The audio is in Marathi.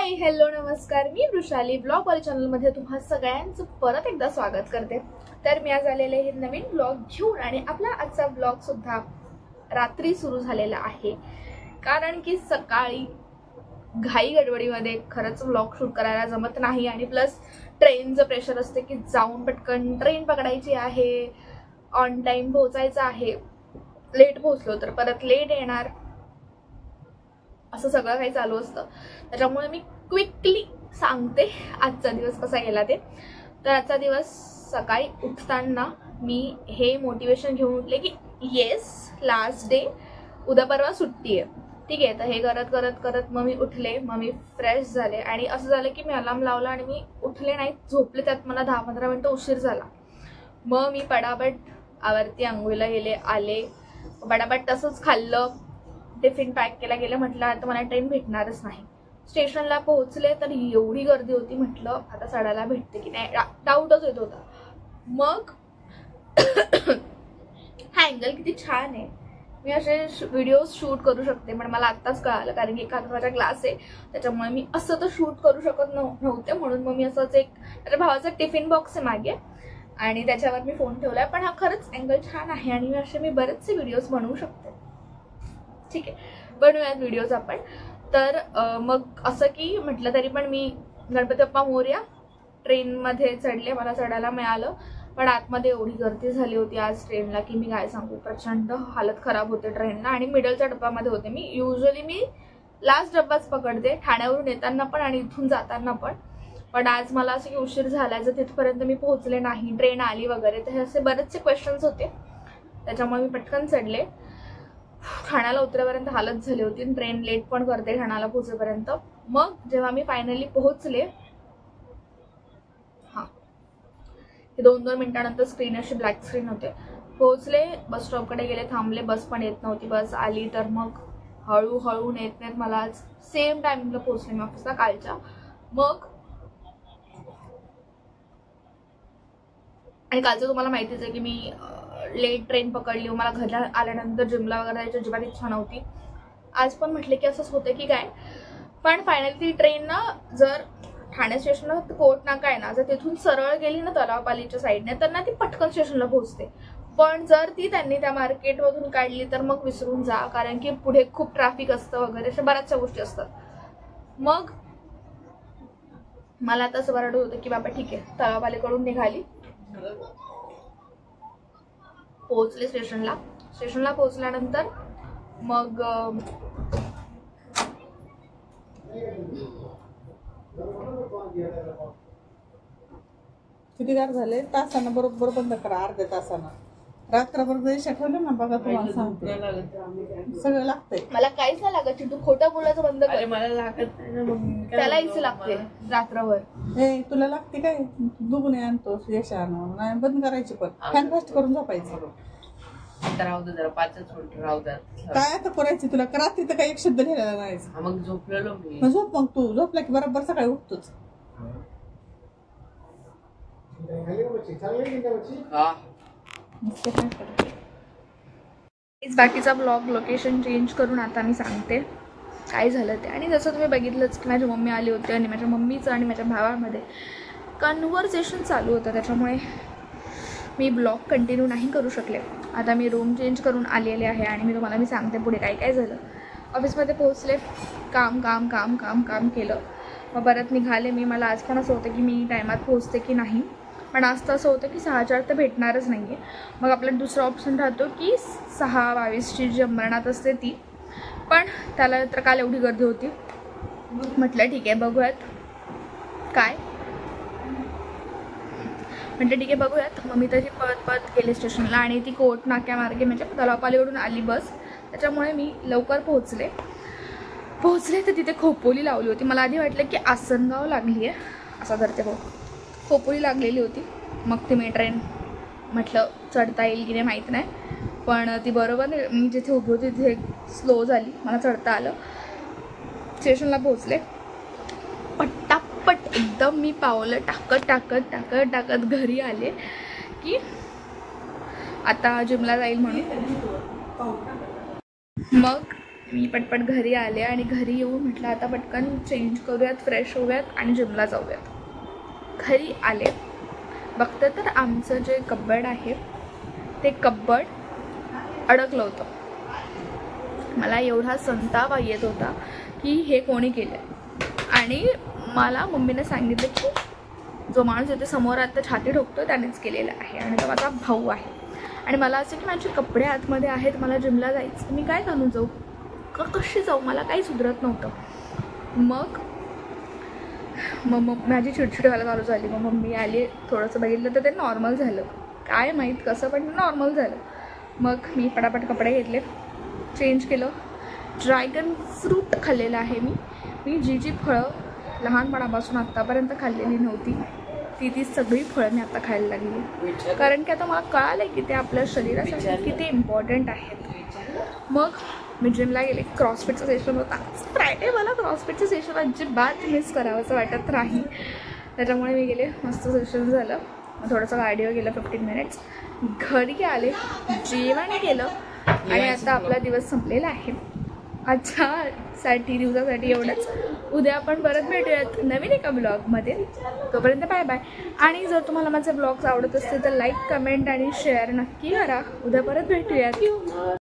हाय हॅलो नमस्कार, मी वृषाली ब्लॉग वाले चॅनलमध्ये तुम्हा सगळ्यांचं परत एकदा स्वागत करते। तर मी आज आलेले हे नवीन ब्लॉग घेऊन आणि आपला आजचा ब्लॉग सुद्धा रात्री सुरू झालेला आहे, कारण की सकाळी घाई गडबडीमध्ये खरंच ब्लॉग शूट करायला जमत नाही आणि प्लस ट्रेनचं प्रेशर असते की जाऊन पटकन ट्रेन पकडायची आहे, ऑन टाइम पोहोचायचं आहे, लेट पोहोचलो तर परत लेट येणार, असं सगळं काही चालू असतं। त्याच्यामुळे मी क्विकली सांगते आजचा दिवस कसा गेला ते। तर आजचा दिवस सकाळी उठताना मी हे मोटिवेशन घेऊन उठले की येस लास्ट डे, उद्या परवा सुट्टी आहे, ठीक आहे। तर हे करत करत करत मग मी उठले, मग मी फ्रेश झाले आणि असं झालं की मी अलार्म लावला आणि मी उठले नाही, झोपले, त्यात मला 10-15 मिनिटं उशीर झाला। मग मी पटापट आवर्ती आंघोळीला गेले, आले, पटापट तसंच खाल्लं, टिफिन पॅक केला गेलं, म्हटलं आता मला ट्रेन भेटणारच नाही। स्टेशनला पोहोचले तर एवढी गर्दी होती, म्हटलं आता चढायला भेटते की नाही, डाऊटच येत होता। मग हा अँगल किती छान आहे, मी असे व्हिडिओज शूट करू शकते, पण मला आत्ताच कळालं कारण की एका हाताचा ग्लास आहे, त्याच्यामुळे मी असं तर शूट करू शकत नव्हते। म्हणून मग मी असंच एक माझ्या भावाचा टिफिन बॉक्स आहे मागे आणि त्याच्यावर मी फोन ठेवलाय, पण हा खरंच अँगल छान आहे आणि मी बरेचसे व्हिडिओज बनवू शकते, ठीक आहे, बनवूयात व्हिडिओज आपण। तर मग असं की म्हटलं तरी पण मी गणपती बाप्पा मोरया ट्रेनमध्ये चढले, मला चढायला मिळालं, पण आतमध्ये एवढी गर्दी झाली होती आज ट्रेनला की मी काय सांगू, प्रचंड हालत खराब होते ट्रेनला। आणि मिडलच्या डब्यामध्ये होते मी, युजली मी लास्ट डब्बाच पकडते, ठाण्यावरून येताना पण आणि इथून जाताना पण आज मला असं की उशीर झाला, जर तिथपर्यंत मी पोहोचले नाही, ट्रेन आली वगैरे, तर हे असे बरेचसे क्वेश्चन्स होते, त्याच्यामुळे मी पटकन चढले। ठाण्याला उतरेपर्यंत हालत झाली होती, ट्रेन लेट पण करते ठाण्याला पोहोचेपर्यंत। मग जेव्हा मी फायनली पोहोचले, हे 2-2 मिनिटांनंतर स्क्रीन अशी ब्लॅक स्क्रीन होते, पोहोचले, बस स्टॉपकडे गेले, थांबले, बस पण येत नव्हती, बस आली, तर मग हळूहळू नेत नेत मला आज सेम टायमिंगला पोहोचले मी ऑफिसला कालच्या। मग आणि कालचं तुम्हाला माहितीच आहे की मी लेट ट्रेन पकडली, मला घरला आल्यानंतर जिमला वगैरे जायची अजिबात इच्छा नव्हती। आज पण म्हटले की असंच होतं की काय, पण फायनली ती ट्रेन ना जर ठाणे स्टेशनला कोर्ट नाका आहे ना, जर तिथून सरळ गेली ना तलावपालीच्या साईडने तर ना ती पटकन स्टेशनला पोहोचते, पण जर ती त्यांनी त्या मार्केटमधून काढली तर मग विसरून जा, कारण की पुढे खूप ट्रॅफिक असतं वगैरे, अशा बऱ्याचशा गोष्टी असतात। मग मला आता असं वाटत होतं की बाबा ठीक आहे, तलावपालीकडून निघाली, पोहोचले स्टेशनला पोहोचल्यानंतर मग किती गार झाले, तासाना बरोबर बंद करा, अर्ध्या तासाना, रात्रभर पैसे ठेवले ना बघा, तुम्हाला सांगते सगळं लागतंय। मला काहीच नाही लागत, तू खोटं बोलायचं बंद कर, मला लागत नाही ना, मग त्याला इथे लागते रात्रभर। हे तुला लागते काय, दुगणे आणतो यशानं, नाही बंद करायची, पण फॅन फास्ट करून झोपायचं, राहू दे जरा, 5च मिनिट राहू दे। काय आता करायची तुला, रात्री तर काही एक शब्द लिहिलेला नाही, मग झोपलेलो मी, झोप, मग तू झोपला की बरोबर सकाळी उठतोच। बाकीचा ब्लॉग लोकेशन चेंज करून आता मी सांगते काय झालं ते। आणि जसं तुम्ही बघितलंच की माझी मम्मी आली होती आणि माझ्या मम्मीचं आणि माझ्या भावामध्ये कन्व्हर्सेशन चालू होतं, त्याच्यामुळे मी ब्लॉग कंटिन्यू नाही करू शकले। आता मी रूम चेंज करून आलेले आहे आणि मी तुम्हाला सांगते पुढे काय काय झालं। ऑफिसमध्ये पोहोचले, काम काम काम काम काम केलं, मग परत निघाले मी। मला आज पण असं होतं की मी टायमात पोहोचते की नाही, पण आज तर असं होतं की 6:04 तर भेटणारच नाही आहे। मग आपला दुसरा ऑप्शन राहतो की 6:22ची जी अंबरनाथ असते ती, पण त्याला तर काल एवढी गर्दी होती, म्हटलं ठीक आहे बघूयात काय, म्हटलं ठीक आहे बघूयात। मग मी तशी पळत गेले स्टेशनला आणि ती कोर्ट नाक्यामार्गे म्हणजे तलावपालीकडून आली बस, त्याच्यामुळे मी लवकर पोहोचले तर तिथे खोपोली लावली होती। मला आधी वाटलं की आसनगाव लागली आहे, असं करते भाऊ, खोपोली लागलेली होती। मग ती मी ट्रेन म्हटलं चढता येईल की नाही माहीत नाही, पण ती बरोबर मी जिथे उभी होती तिथे स्लो झाली, मला चढता आलं। स्टेशनला पोहोचले, पटापट एकदम मी पावलं टाकत घरी आले की आता जिमला जाईल म्हणून। मग मी पटपट घरी आले आणि घरी येऊन म्हटलं आता पटकन चेंज करूयात, फ्रेश होऊयात आणि जिमला जाऊयात. घरी आले बघते तर आमचं जे कब्बड आहे ते कब्बड अडकलं होतं. मला एवढा संताप येत होता की हे कोणी केलं. आणि मला मम्मीने सांगितलं की जो माणूस येते समोर आता छाती ठोकतो त्यानेच केलेला आहे आणि तो माझा भाऊ आहे. आणि मला असं की माझे कपडे आतमध्ये आहेत, मला जिमला जायचं, मी काय घालून जाऊ, कशी जाऊ, मला काही सुधरत नव्हतं. मग माझी चिडचिड व्हायला चालू झाली. मग मम्मी आली, थोडंसं बघितलं तर ते नॉर्मल झालं, काय माहीत कसं, पण नॉर्मल झालं. मग मी पटापट कपडे घेतले, चेंज केलं. ड्रॅगन फ्रूट खाल्लेलं आहे मी जी फळं लहानपणापासून आत्तापर्यंत खाल्लेली नव्हती ती सगळी फळं मी आता खायला लागली. कारण की आता मला कळालं की ते आपल्या शरीरासाठी किती इम्पॉर्टंट आहेत. मग मी जिमला गेले. क्रॉसफिटचं सेशन होता फ्रायडे. मला क्रॉसफिटचं सेशन अजिबात मिस करावंसं वाटत नाही, त्याच्यामुळे मी गेले. मस्त सेशन झालं. थोडंसं गाडीवर गेलं 15 मिनिट्स. घरी आले, जेवण केलं आणि आता आपला दिवस संपलेला आहे. आजच्या दिवसासाठी एवढंच. उद्या आपण परत भेटूयात नवीन एका ब्लॉगमध्ये. तोपर्यंत बाय बाय. आणि जर तुम्हाला माझे ब्लॉग्स आवडत असतील तर लाईक, कमेंट आणि शेअर नक्की करा. उद्या परत भेटूयात.